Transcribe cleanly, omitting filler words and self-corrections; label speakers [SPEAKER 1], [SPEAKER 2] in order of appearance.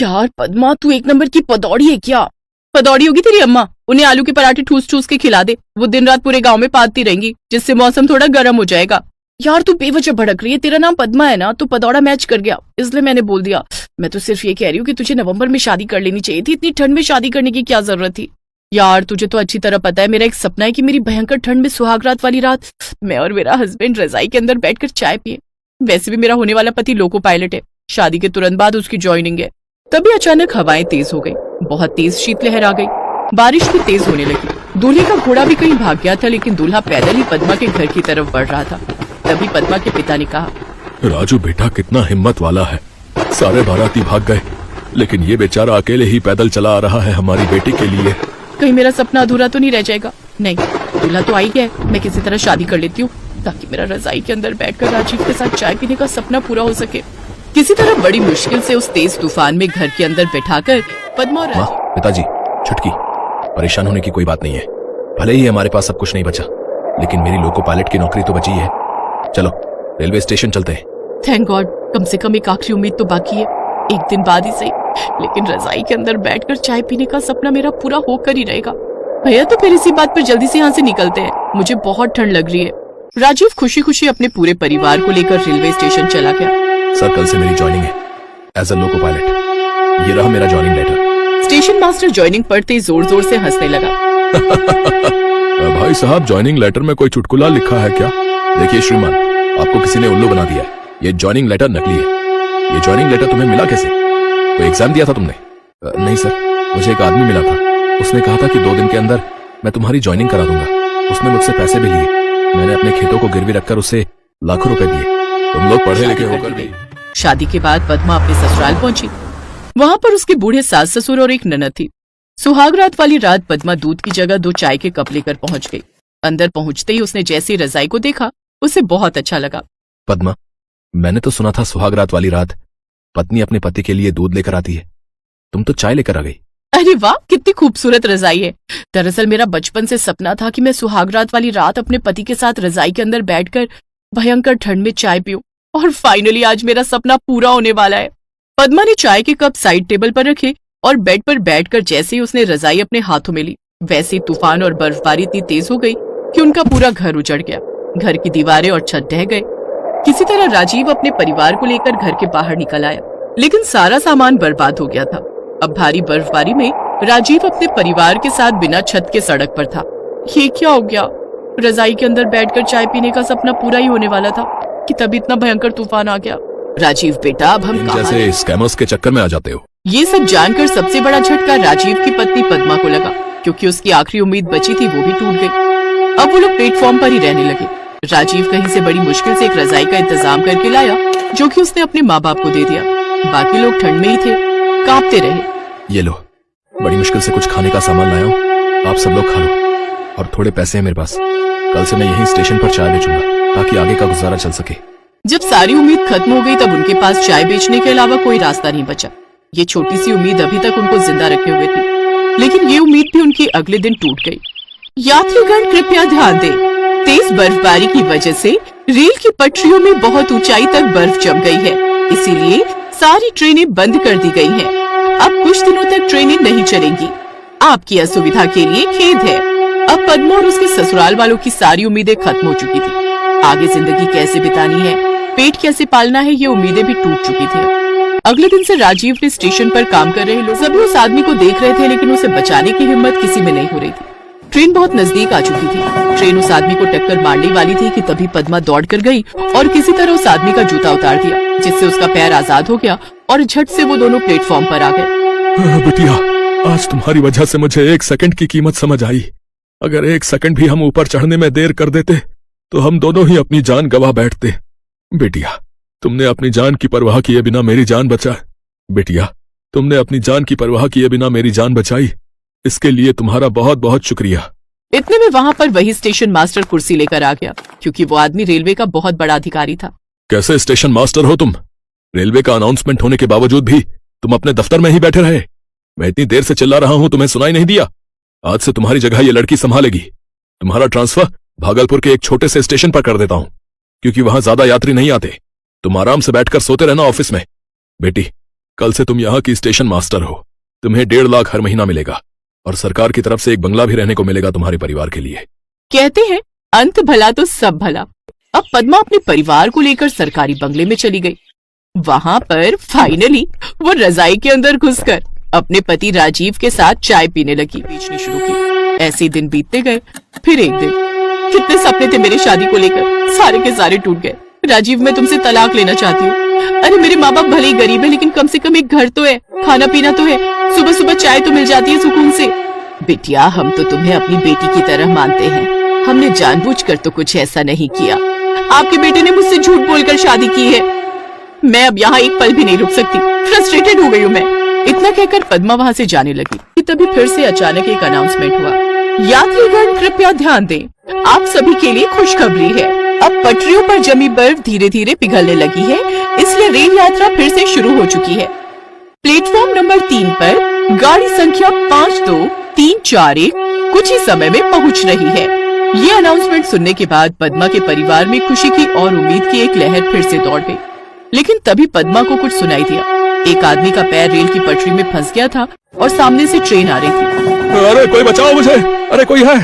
[SPEAKER 1] यार पद्मा, तू एक नंबर की पदौड़ी है क्या? पदौड़ी होगी तेरी अम्मा, उन्हें आलू के पराठे ठूस ठूस के खिला दे, वो दिन रात पूरे गांव में पाती रहेंगी, जिससे मौसम थोड़ा गर्म हो जाएगा। यार तू बेवजह भड़क रही है, तेरा नाम पद्मा है ना, तो पदौड़ा मैच कर गया, इसलिए मैंने बोल दिया। मैं तो सिर्फ ये कह रही हूँ कि तुझे नवंबर में शादी कर लेनी चाहिए थी, इतनी ठंड में शादी करने की क्या जरूरत थी? यार तुझे तो अच्छी तरह पता है, मेरा एक सपना है कि मेरी भयंकर ठंड में सुहागरात वाली रात मैं और मेरा हस्बैंड रजाई के अंदर बैठकर चाय पिए। वैसे भी मेरा होने वाला पति लोको पायलट है, शादी के तुरंत बाद उसकी ज्वाइनिंग है। तभी अचानक हवाएं तेज हो गई, बहुत तेज शीतलहर आ गई, बारिश भी तेज होने लगी। दूल्हे का घोड़ा भी कहीं भाग गया था, लेकिन दूल्हा पैदल ही पद्मा के घर की तरफ बढ़ रहा था। तभी पद्मा के पिता ने कहा,
[SPEAKER 2] राजू बेटा कितना हिम्मत वाला है, सारे बाराती भाग गए, लेकिन ये बेचारा अकेले ही पैदल चला आ रहा है हमारी बेटी के लिए।
[SPEAKER 1] कहीं मेरा सपना अधूरा तो नहीं रह जाएगा? नहीं, दूल्हा तो आ ही गया है, मैं किसी तरह शादी कर लेती हूँ ताकि मेरा रजाई के अंदर बैठकर राजीव के साथ चाय पीने का सपना पूरा हो सके। किसी तरह बड़ी मुश्किल से उस तेज तूफान में घर के अंदर बैठाकर पद्मा और राजीव।
[SPEAKER 2] पिताजी, छुटकी, परेशान होने की कोई बात नहीं है, भले ही हमारे पास सब कुछ नहीं बचा, लेकिन मेरी लोको पायलट की नौकरी तो बची है। चलो रेलवे स्टेशन चलते हैं।
[SPEAKER 1] थैंक गॉड, कम से कम एक आखिरी उम्मीद तो बाकी है, एक दिन बाद ही सही, लेकिन रजाई के अंदर बैठकर चाय पीने का सपना मेरा पूरा होकर ही रहेगा। भैया तो फिर इसी बात पर जल्दी से यहाँ से निकलते हैं, मुझे बहुत ठंड लग रही है। राजीव खुशी खुशी अपने पूरे परिवार को लेकर रेलवे स्टेशन चला गया।
[SPEAKER 2] सर, कल से मेरी ज्वाइनिंग है एज अ लोको पायलट, ये रहा मेरा joining letter.
[SPEAKER 1] Station master joining पढ़ते ही जोर जोर से हंसने लगा।
[SPEAKER 2] भाई साहब, ज्वाइनिंग लेटर में कोई चुटकुला लिखा है क्या? देखिए श्रीमान, आपको किसी ने उल्लू बना दिया है, ये ज्वाइनिंग लेटर नकली है। ये ज्वाइनिंग लेटर तुम्हें मिला कैसे? कोई एग्जाम दिया था तुमने? नहीं सर, मुझे एक आदमी मिला था, उसने कहा था कि 2 दिन के अंदर मैं तुम्हारी ज्वाइनिंग करा दूंगा। उसने मुझसे पैसे भी लिए, मैंने अपने खेतों को गिरवी रखकर उसे लाखों रुपए दिए। तुम लोग पढ़े लिखे होकर भी।
[SPEAKER 1] शादी के बाद पद्मा अपने ससुराल पहुंची। वहां पर उसके बूढ़े सास ससुर और एक ननद थी। सुहागरात वाली रात पद्मा दूध की जगह 2 चाय के कप लेकर पहुंच गई। अंदर पहुंचते ही उसने जैसे रजाई को देखा, उसे बहुत अच्छा लगा।
[SPEAKER 2] पद्मा, मैंने तो सुना था सुहागरात वाली रात पत्नी अपने पति के लिए दूध लेकर आती है, तुम तो चाय लेकर आ गई।
[SPEAKER 1] अरे वाह, कितनी खूबसूरत रजाई है। दरअसल मेरा बचपन से सपना था कि मैं सुहागरात वाली रात अपने पति के साथ रजाई के अंदर बैठकर भयंकर ठंड में चाय पीऊं, और फाइनली आज मेरा सपना पूरा होने वाला है। पद्मा ने चाय के कप साइड टेबल पर रखे और बेड पर बैठकर जैसे ही उसने रजाई अपने हाथों में ली, वैसे ही तूफान और बर्फबारी इतनी तेज हो गई कि उनका पूरा घर उजड़ गया। घर की दीवारें और छत ढह गए। किसी तरह राजीव अपने परिवार को लेकर घर के बाहर निकल आया, लेकिन सारा सामान बर्बाद हो गया था। अब भारी बर्फबारी में राजीव अपने परिवार के साथ बिना छत के सड़क पर था। ये क्या हो गया? रजाई के अंदर बैठकर चाय पीने का सपना पूरा ही होने वाला था कि तभी इतना भयंकर तूफान आ गया। राजीव बेटा, अब हम
[SPEAKER 2] जैसे स्कैमर्स के चक्कर में आ जाते हो।
[SPEAKER 1] ये सब जानकर सबसे बड़ा झटका राजीव की पत्नी पद्मा को लगा, क्योंकि उसकी आखिरी उम्मीद बची थी वो भी टूट गई। अब वो लोग प्लेटफॉर्म पर ही रहने लगे। राजीव कहीं से बड़ी मुश्किल से एक रजाई का इंतजाम करके लाया, जो कि उसने अपने माँ बाप को दे दिया। बाकी लोग ठंड में ही थे, कांपते रहे।
[SPEAKER 2] ये लो, बड़ी मुश्किल से कुछ खाने का सामान लाया हूँ, आप सब लोग खा लो, और थोड़े पैसे हैं मेरे पास, कल से मैं यहीं स्टेशन पर चाय बेचूंगा ताकि आगे का गुजारा चल सके।
[SPEAKER 1] जब सारी उम्मीद खत्म हो गई, तब उनके पास चाय बेचने के अलावा कोई रास्ता नहीं बचा। ये छोटी सी उम्मीद अभी तक उनको जिंदा रखे हुए थी, लेकिन ये उम्मीद भी उनकी अगले दिन टूट गई। यात्रीगण कृपया ध्यान दें, तेज बर्फबारी की वजह से रेल की पटरियों में बहुत ऊंचाई तक बर्फ जम गई है, इसीलिए सारी ट्रेनें बंद कर दी गई हैं। अब कुछ दिनों तक ट्रेनें नहीं चलेंगी। आपकी असुविधा के लिए खेद है। अब पद्मा और उसके ससुराल वालों की सारी उम्मीदें खत्म हो चुकी थी। आगे जिंदगी कैसे बितानी है, पेट कैसे पालना है, ये उम्मीदें भी टूट चुकी थी। अगले दिन से राजीव ने स्टेशन पर काम कर रहे लोग सभी उस आदमी को देख रहे थे, लेकिन उसे बचाने की हिम्मत किसी में नहीं हो रही थी। ट्रेन बहुत नजदीक आ चुकी थी। ट्रेन उस आदमी को टक्कर मारने वाली थी कि तभी पद्मा दौड़ कर गई और किसी तरह उस आदमी का जूता उतार दिया, जिससे उसका पैर आजाद हो गया और झट से वो दोनों प्लेटफॉर्म पर आ गए।
[SPEAKER 2] बिटिया, आज तुम्हारी वजह से मुझे 1 सेकंड की कीमत समझ आई। अगर 1 सेकंड भी हम ऊपर चढ़ने में देर कर देते तो हम दोनों ही अपनी जान गंवा बैठते। बेटिया, तुमने अपनी जान की परवाह किए बिना मेरी जान बचाई। बेटिया, तुमने अपनी जान की परवाह किए बिना मेरी जान बचाई, इसके लिए तुम्हारा बहुत बहुत शुक्रिया।
[SPEAKER 1] इतने में वहाँ पर वही स्टेशन मास्टर कुर्सी लेकर आ गया, क्योंकि वो आदमी रेलवे का बहुत बड़ा अधिकारी था।
[SPEAKER 2] कैसे स्टेशन मास्टर हो तुम? रेलवे का अनाउंसमेंट होने के बावजूद भी तुम अपने दफ्तर में ही बैठे रहे। मैं इतनी देर से चिल्ला रहा हूं, तुम्हें सुनाई नहीं दिया? आज से तुम्हारी जगह ये लड़की संभालेगी। तुम्हारा ट्रांसफर भागलपुर के एक छोटे से स्टेशन पर कर देता हूं, क्योंकि वहां ज्यादा यात्री नहीं आते। तुम आराम से बैठकर सोते रहना ऑफिस में। बेटी, कल से तुम यहाँ की स्टेशन मास्टर हो। तुम्हें 1.5 लाख हर महीना मिलेगा और सरकार की तरफ से एक बंगला भी रहने को मिलेगा तुम्हारे परिवार के लिए।
[SPEAKER 1] कहते हैं अंत भला तो सब भला। अब पद्मा अपने परिवार को लेकर सरकारी बंगले में चली गई। वहां पर फाइनली वो रजाई के अंदर घुसकर अपने पति राजीव के साथ चाय पीने लगी, बेचनी शुरू की। ऐसे दिन बीतते गए। फिर एक दिन, कितने सपने थे मेरी शादी को लेकर, सारे के सारे टूट गए। राजीव, मैं तुमसे तलाक लेना चाहती हूँ। अरे मेरे माँ बाप भले ही गरीब है, लेकिन कम से कम एक घर तो है, खाना पीना तो है, सुबह सुबह चाय तो मिल जाती है सुकून से। बिटिया, हम तो तुम्हें अपनी बेटी की तरह मानते हैं। हमने जानबूझकर तो कुछ ऐसा नहीं किया। आपके बेटे ने मुझसे झूठ बोलकर शादी की है। मैं अब यहाँ एक पल भी नहीं रुक सकती, फ्रस्ट्रेटेड हो गई हूँ मैं। इतना कहकर पद्मा वहाँ से जाने लगी कि तभी फिर से अचानक एक अनाउंसमेंट हुआ। यात्रीगण कृपया ध्यान दें, आप सभी के लिए खुशखबरी है। अब पटरियों पर जमी बर्फ धीरे धीरे पिघलने लगी है, इसलिए रेल यात्रा फिर से शुरू हो चुकी है। प्लेटफॉर्म नंबर 3 पर गाड़ी संख्या 52341 कुछ ही समय में पहुँच रही है। ये अनाउंसमेंट सुनने के बाद पद्मा के परिवार में खुशी की और उम्मीद की एक लहर फिर से दौड़ गई। लेकिन तभी पद्मा को कुछ सुनाई दिया। एक आदमी का पैर रेल की पटरी में फंस गया था और सामने से ट्रेन आ रही थी।
[SPEAKER 2] अरे कोई बचाओ मुझे, अरे कोई है।